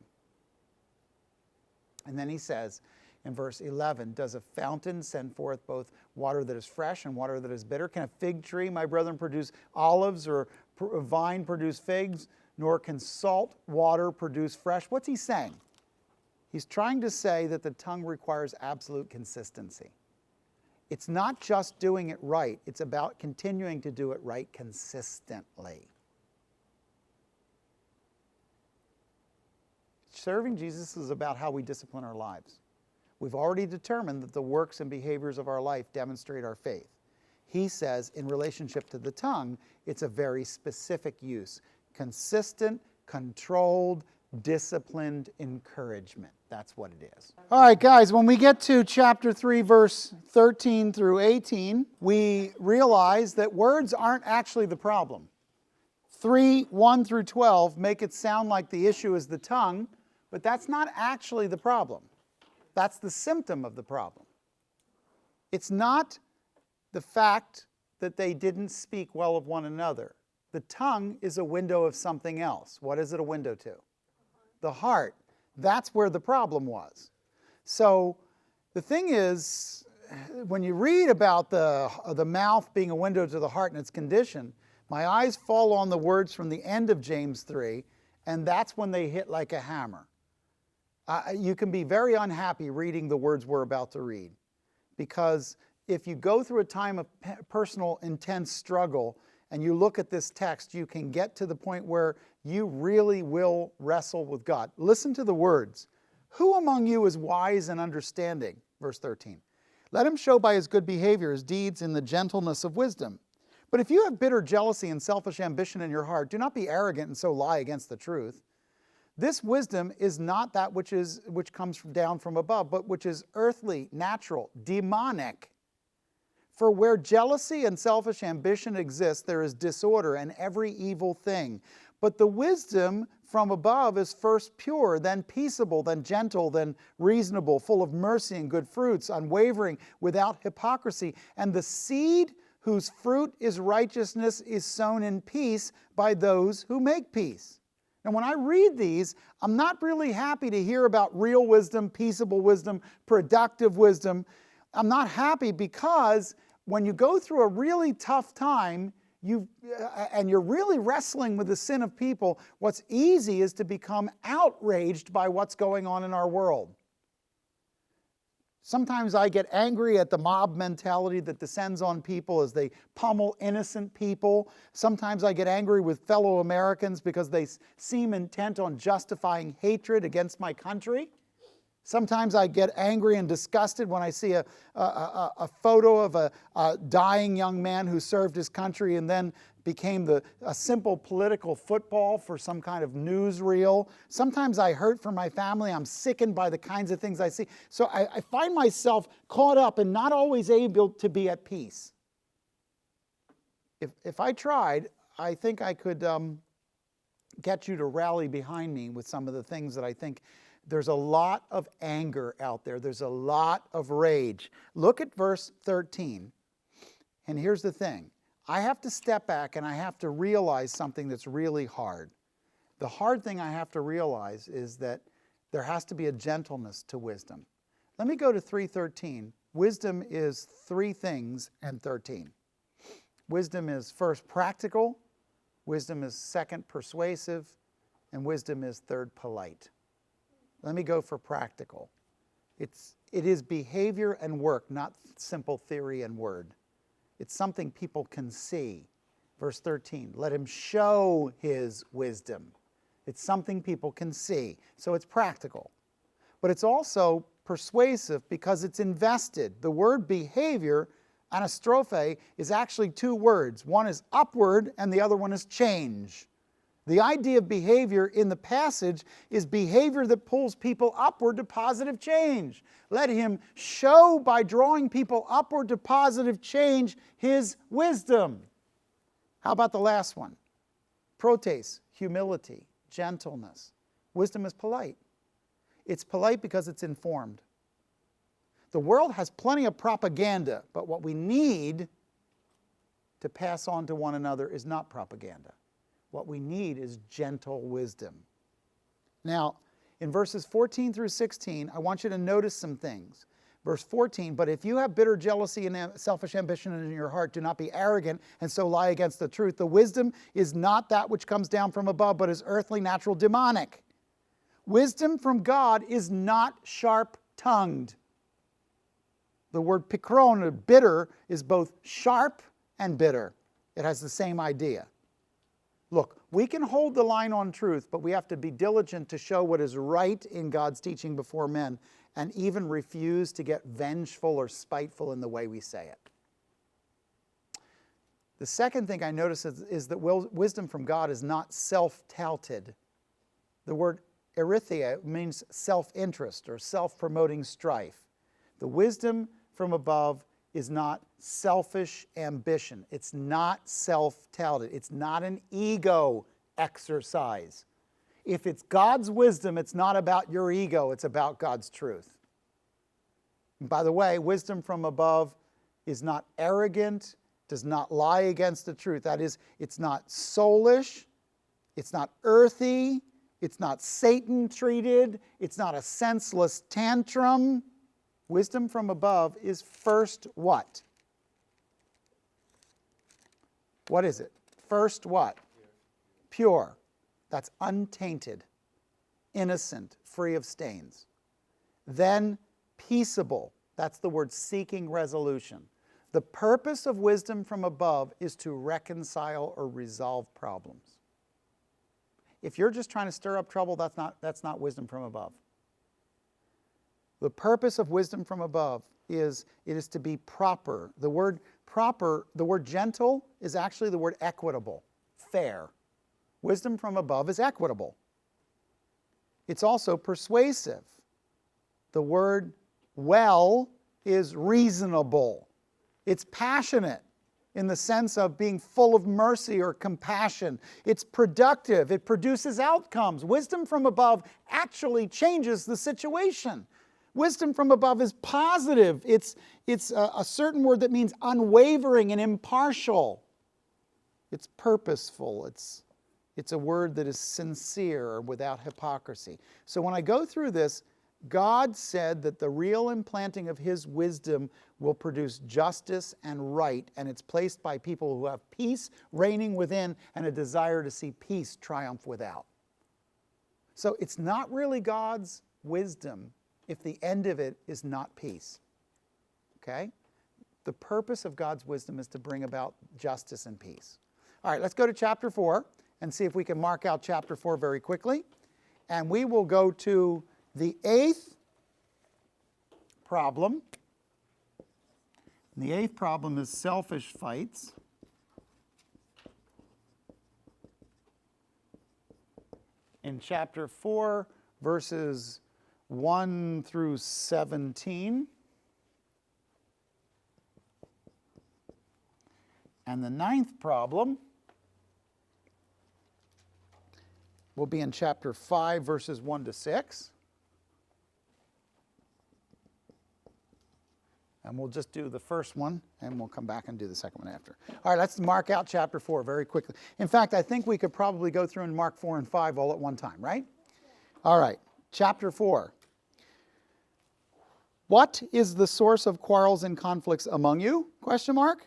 S1: And then he says in verse 11, does a fountain send forth both water that is fresh and water that is bitter? Can a fig tree, my brethren, produce olives, or a vine produce figs? Nor can salt water produce fresh. What's he saying? He's trying to say that the tongue requires absolute consistency. It's not just doing it right. It's about continuing to do it right consistently. Serving Jesus is about how we discipline our lives. We've already determined that the works and behaviors of our life demonstrate our faith. He says in relationship to the tongue, it's a very specific use. Consistent, controlled, disciplined encouragement. That's what it is. All right, guys, when we get to chapter 3, verse 13 through 18, we realize that words aren't actually the problem. 3:1 through 12 make it sound like the issue is the tongue, but that's not actually the problem. That's the symptom of the problem. It's not the fact that they didn't speak well of one another. The tongue is a window of something else. What is it a window to? The heart. That's where the problem was. So the thing is, when you read about the mouth being a window to the heart and its condition, my eyes fall on the words from the end of James 3, and that's when they hit like a hammer. You can be very unhappy reading the words we're about to read, because if you go through a time of personal intense struggle and you look at this text, you can get to the point where you really will wrestle with God. Listen to the words. Who among you is wise and understanding? Verse 13. Let him show by his good behavior his deeds in the gentleness of wisdom. But if you have bitter jealousy and selfish ambition in your heart, do not be arrogant and so lie against the truth. This wisdom is not that which comes down from above, but which is earthly, natural, demonic. For where jealousy and selfish ambition exist, there is disorder and every evil thing. But the wisdom from above is first pure, then peaceable, then gentle, then reasonable, full of mercy and good fruits, unwavering, without hypocrisy. And the seed whose fruit is righteousness is sown in peace by those who make peace. And when I read these, I'm not really happy to hear about real wisdom, peaceable wisdom, productive wisdom. I'm not happy because when you go through a really tough time, and you're really wrestling with the sin of people, what's easy is to become outraged by what's going on in our world. Sometimes I get angry at the mob mentality that descends on people as they pummel innocent people. Sometimes I get angry with fellow Americans because they seem intent on justifying hatred against my country. Sometimes I get angry and disgusted when I see a photo of a dying young man who served his country and then became a simple political football for some kind of newsreel. Sometimes I hurt for my family. I'm sickened by the kinds of things I see. So I find myself caught up and not always able to be at peace. If I tried, I think I could get you to rally behind me with some of the things that I think. There's a lot of anger out there. There's a lot of rage. Look at verse 13. And here's the thing. I have to step back and I have to realize something that's really hard. The hard thing I have to realize is that there has to be a gentleness to wisdom. Let me go to 3:13. Wisdom is 3 things and 13. Wisdom is first practical, wisdom is second persuasive, and wisdom is third polite. Let me go for practical. It is behavior and work, not simple theory and word. It's something people can see. Verse 13, let him show his wisdom. It's something people can see. So it's practical. But it's also persuasive because it's invested. The word behavior, anastrophe, is actually two words. One is upward and the other one is change. The idea of behavior in the passage is behavior that pulls people upward to positive change. Let him show by drawing people upward to positive change his wisdom. How about the last one? Protes, humility, gentleness. Wisdom is polite. It's polite because it's informed. The world has plenty of propaganda, but what we need to pass on to one another is not propaganda. What we need is gentle wisdom. Now, in verses 14 through 16, I want you to notice some things. Verse 14, but if you have bitter jealousy and selfish ambition in your heart, do not be arrogant and so lie against the truth. The wisdom is not that which comes down from above, but is earthly, natural, demonic. Wisdom from God is not sharp-tongued. The word pikron, bitter, is both sharp and bitter. It has the same idea. Look, we can hold the line on truth, but we have to be diligent to show what is right in God's teaching before men, and even refuse to get vengeful or spiteful in the way we say it. The second thing I notice is that wisdom from God is not self-touted. The word erythia means self-interest or self-promoting strife. The wisdom from above is not selfish ambition. It's not self-touted. It's not an ego exercise. If it's God's wisdom, it's not about your ego, it's about God's truth. And by the way, wisdom from above is not arrogant, does not lie against the truth. That is, it's not soulish, it's not earthy, it's not Satan-treated, it's not a senseless tantrum. Wisdom from above is first what? What is it? First what? Pure. That's untainted, innocent, free of stains. Then peaceable. That's the word seeking resolution. The purpose of wisdom from above is to reconcile or resolve problems. If you're just trying to stir up trouble, that's not wisdom from above. The purpose of wisdom from above is it is to be proper. The word proper, the word gentle is actually the word equitable, fair. Wisdom from above is equitable. It's also persuasive. The word well is reasonable. It's passionate in the sense of being full of mercy or compassion. It's productive. It produces outcomes. Wisdom from above actually changes the situation. Wisdom from above is positive. It's a certain word that means unwavering and impartial. It's purposeful. It's a word that is sincere or without hypocrisy. So when I go through this, God said that the real implanting of His wisdom will produce justice and right, and it's placed by people who have peace reigning within and a desire to see peace triumph without. So it's not really God's wisdom if the end of it is not peace. Okay? The purpose of God's wisdom is to bring about justice and peace. All right, let's go to chapter 4 and see if we can mark out chapter 4 very quickly. And we will go to the 8th problem. And the 8th problem is selfish fights. In chapter 4, verses 1 through 17. And the 9th problem will be in chapter 5, verses 1 to 6. And we'll just do the first one, and we'll come back and do the second one after. All right, let's mark out chapter 4 very quickly. In fact, I think we could probably go through and mark 4 and 5 all at one time, right? All right, chapter 4. What is the source of quarrels and conflicts among you? Question mark.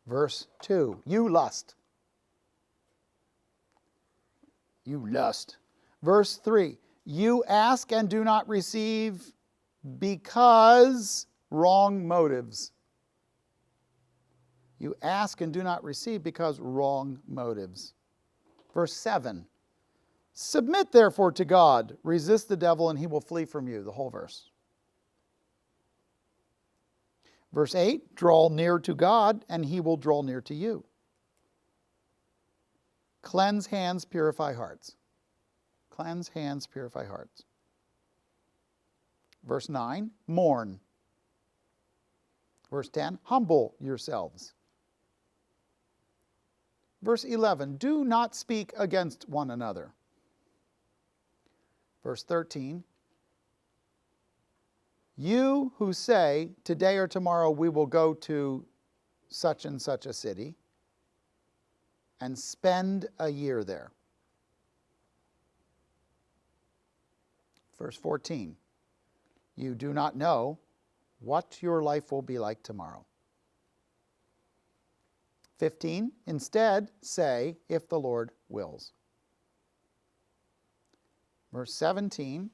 S1: Verse 2, you lust. You lust. Verse 3, you ask and do not receive because wrong motives. You ask and do not receive because wrong motives. Verse 7. Submit therefore to God, resist the devil, and he will flee from you. The whole verse. Verse 8. Draw near to God, and he will draw near to you. Cleanse hands, purify hearts. Cleanse hands, purify hearts. Verse 9. Mourn. Verse 10. Humble yourselves. Verse 11. Do not speak against one another. Verse 13, you who say, today or tomorrow we will go to such and such a city and spend a year there. Verse 14, you do not know what your life will be like tomorrow. 15, instead say, if the Lord wills. Verse 17,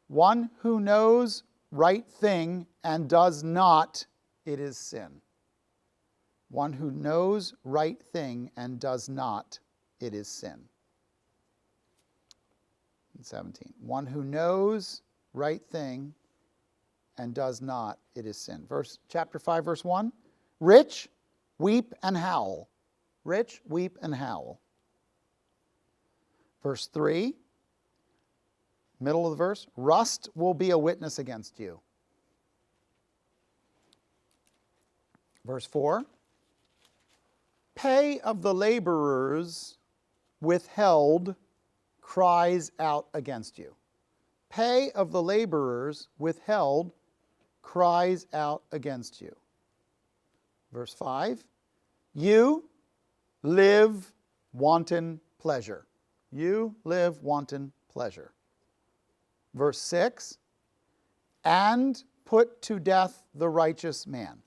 S1: one who knows right thing and does not, it is sin. One who knows right thing and does not, it is sin. 17, one who knows right thing and does not, it is sin. Chapter 5, verse 1, rich, weep and howl. Rich, weep and howl. Verse 3, middle of the verse, rust will be a witness against you. Verse 4, pay of the laborers withheld cries out against you. Pay of the laborers withheld cries out against you. Verse 5, you live wanton pleasure. You live wanton pleasure. Verse 6, and put to death the righteous man.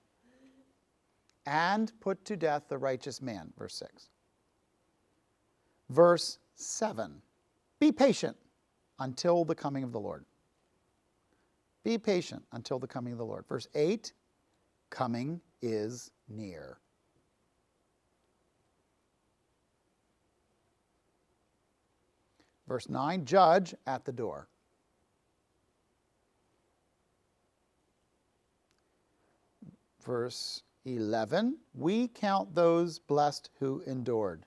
S1: And put to death the righteous man. Verse 6. Verse 7, be patient until the coming of the Lord. Be patient until the coming of the Lord. Verse 8, coming is near. Verse 9, judge at the door. Verse 11, we count those blessed who endured.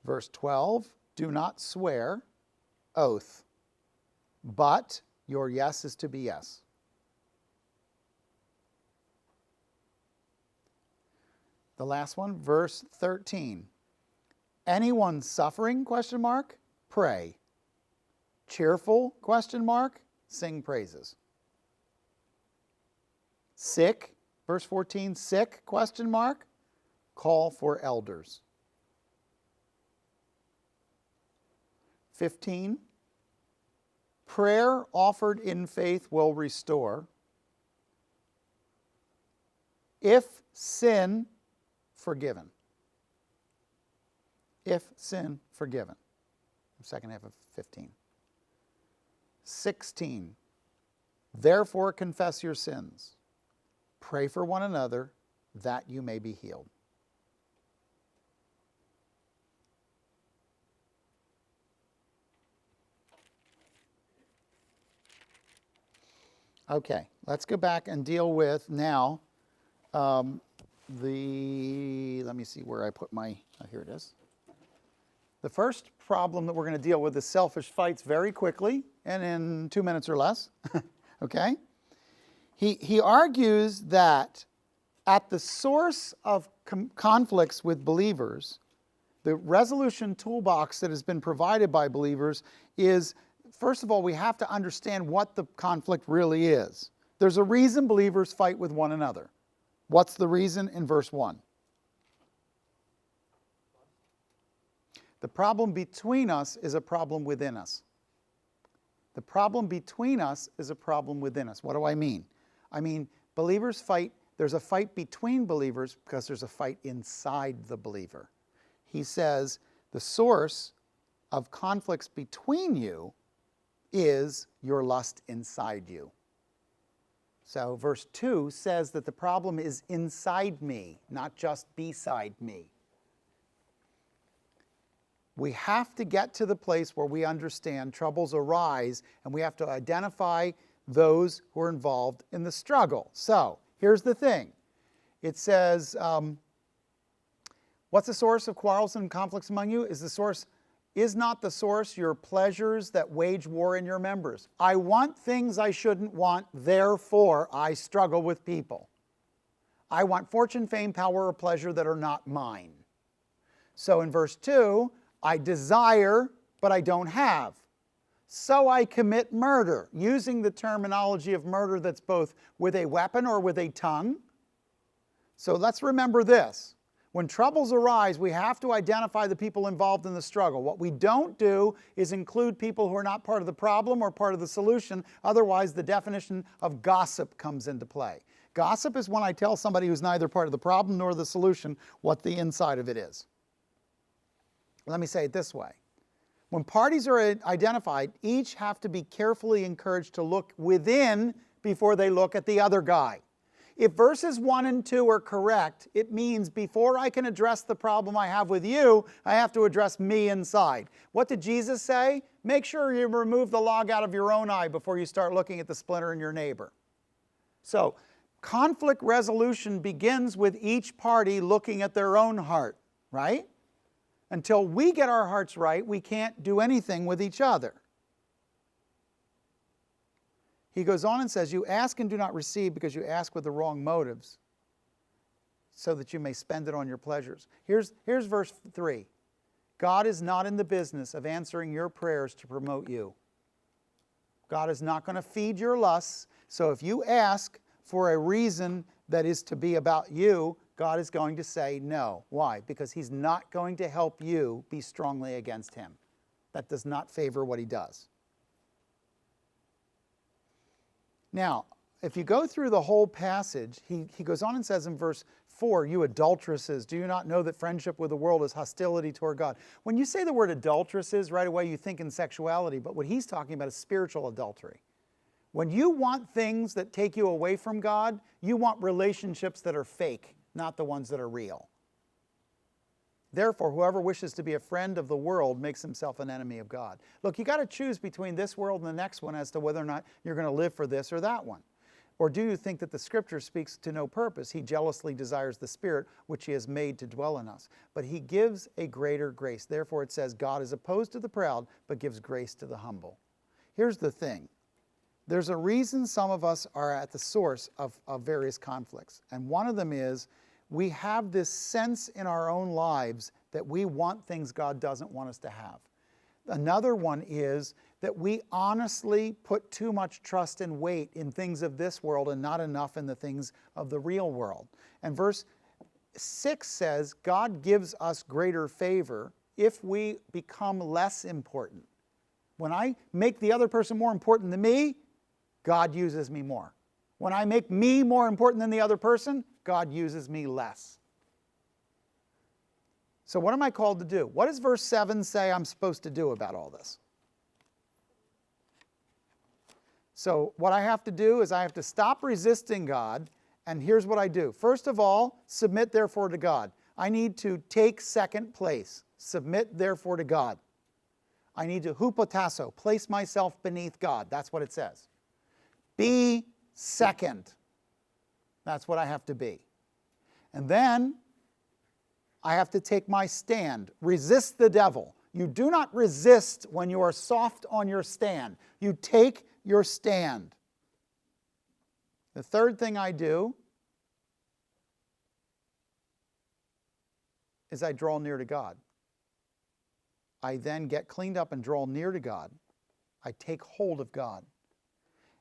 S1: Verse 12, do not swear, oath, but your yes is to be yes. The last one, verse 13, anyone suffering, question mark, pray. Cheerful, question mark, sing praises. Sick, verse 14, sick, question mark, call for elders. 15, prayer offered in faith will restore. If sin, forgiven. If sin, forgiven. Second half of 15. 16, therefore confess your sins. Pray for one another that you may be healed. Okay, let's go back and deal with now let me see where I put my, here it is. The first problem that we're going to deal with is selfish fights very quickly and in 2 minutes or less. Okay? He argues that at the source of conflicts with believers, the resolution toolbox that has been provided by believers is, first of all, we have to understand what the conflict really is. There's a reason believers fight with one another. What's the reason? In verse 1. The problem between us is a problem within us. The problem between us is a problem within us. What do I mean? I mean, believers fight, there's a fight between believers because there's a fight inside the believer. He says the source of conflicts between you is your lust inside you. So verse 2 says that the problem is inside me, not just beside me. We have to get to the place where we understand troubles arise, and we have to identify those who are involved in the struggle. So here's the thing. It says, what's the source of quarrels and conflicts among you? Is not the source your pleasures that wage war in your members? I want things I shouldn't want, therefore I struggle with people. I want fortune, fame, power, or pleasure that are not mine. So in verse 2, I desire, but I don't have. So I commit murder, using the terminology of murder that's both with a weapon or with a tongue. So let's remember this. When troubles arise, we have to identify the people involved in the struggle. What we don't do is include people who are not part of the problem or part of the solution. Otherwise, the definition of gossip comes into play. Gossip is when I tell somebody who's neither part of the problem nor the solution what the inside of it is. Let me say it this way. When parties are identified, each have to be carefully encouraged to look within before they look at the other guy. If verses 1 and 2 are correct, it means before I can address the problem I have with you, I have to address me inside. What did Jesus say? Make sure you remove the log out of your own eye before you start looking at the splinter in your neighbor. So, conflict resolution begins with each party looking at their own heart, right? Until we get our hearts right, we can't do anything with each other. He goes on and says, you ask and do not receive because you ask with the wrong motives, so that you may spend it on your pleasures. Here's verse 3. God is not in the business of answering your prayers to promote you. God is not going to feed your lusts. So if you ask for a reason that is to be about you, God is going to say no. Why? Because He's not going to help you be strongly against Him. That does not favor what He does. Now, if you go through the whole passage, he goes on and says in verse 4, you adulteresses, do you not know that friendship with the world is hostility toward God? When you say the word adulteresses, right away you think in sexuality, but what he's talking about is spiritual adultery. When you want things that take you away from God, you want relationships that are fake, not the ones that are real. Therefore, whoever wishes to be a friend of the world makes himself an enemy of God. Look, you got to choose between this world and the next one as to whether or not you're going to live for this or that one. Or do you think that the Scripture speaks to no purpose? He jealously desires the Spirit which He has made to dwell in us. But He gives a greater grace. Therefore it says, God is opposed to the proud, but gives grace to the humble. Here's the thing. There's a reason some of us are at the source of various conflicts. And one of them is, we have this sense in our own lives that we want things God doesn't want us to have. Another one is that we honestly put too much trust and weight in things of this world and not enough in the things of the real world. And verse 6 says, God gives us greater favor if we become less important. When I make the other person more important than me, God uses me more. When I make me more important than the other person, God uses me less. So what am I called to do? What does verse 7 say I'm supposed to do about all this? So what I have to do is I have to stop resisting God, and here's what I do. First of all, submit therefore to God. I need to take second place. Submit therefore to God. I need to hupotasso, place myself beneath God. That's what it says. Be second. That's what I have to be. And then I have to take my stand. Resist the devil. You do not resist when you are soft on your stand. You take your stand. The third thing I do is I draw near to God. I then get cleaned up and draw near to God. I take hold of God.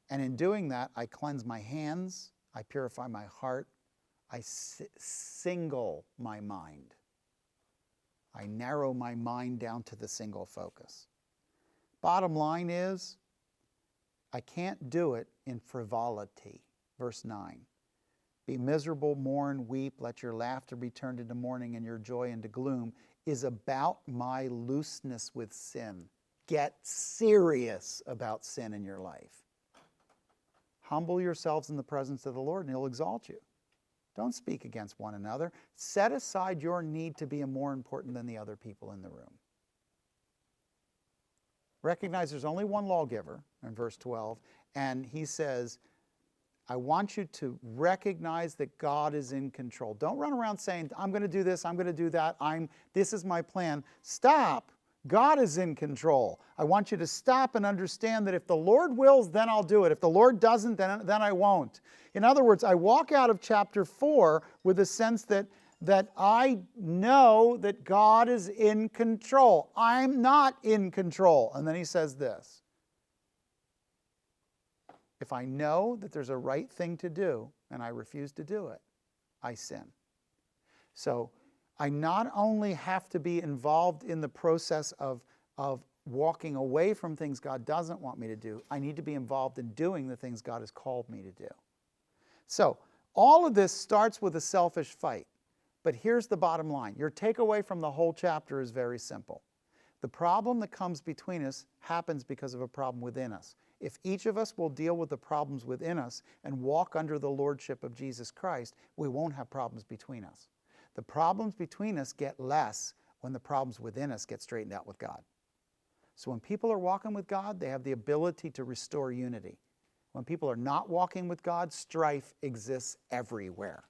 S1: And in doing that, I cleanse my hands, I purify my heart, I single my mind. I narrow my mind down to the single focus. Bottom line is, I can't do it in frivolity. Verse 9. Be miserable, mourn, weep, let your laughter be turned into mourning and your joy into gloom, is about my looseness with sin. Get serious about sin in your life. Humble yourselves in the presence of the Lord, and he'll exalt you. Don't speak against one another. Set aside your need to be more important than the other people in the room. Recognize there's only one lawgiver in verse 12, and he says, I want you to recognize that God is in control. Don't run around saying, I'm going to do this, I'm going to do that, this is my plan. Stop. God is in control. I want you to stop and understand that if the Lord wills, then I'll do it. If the Lord doesn't, then I won't. In other words, I walk out of chapter 4 with a sense that I know that God is in control. I'm not in control. And then he says this. If I know that there's a right thing to do and I refuse to do it, I sin. So I not only have to be involved in the process of walking away from things God doesn't want me to do, I need to be involved in doing the things God has called me to do. So all of this starts with a selfish fight. But here's the bottom line. Your takeaway from the whole chapter is very simple. The problem that comes between us happens because of a problem within us. If each of us will deal with the problems within us and walk under the lordship of Jesus Christ, we won't have problems between us. The problems between us get less when the problems within us get straightened out with God. So when people are walking with God, they have the ability to restore unity. When people are not walking with God, strife exists everywhere.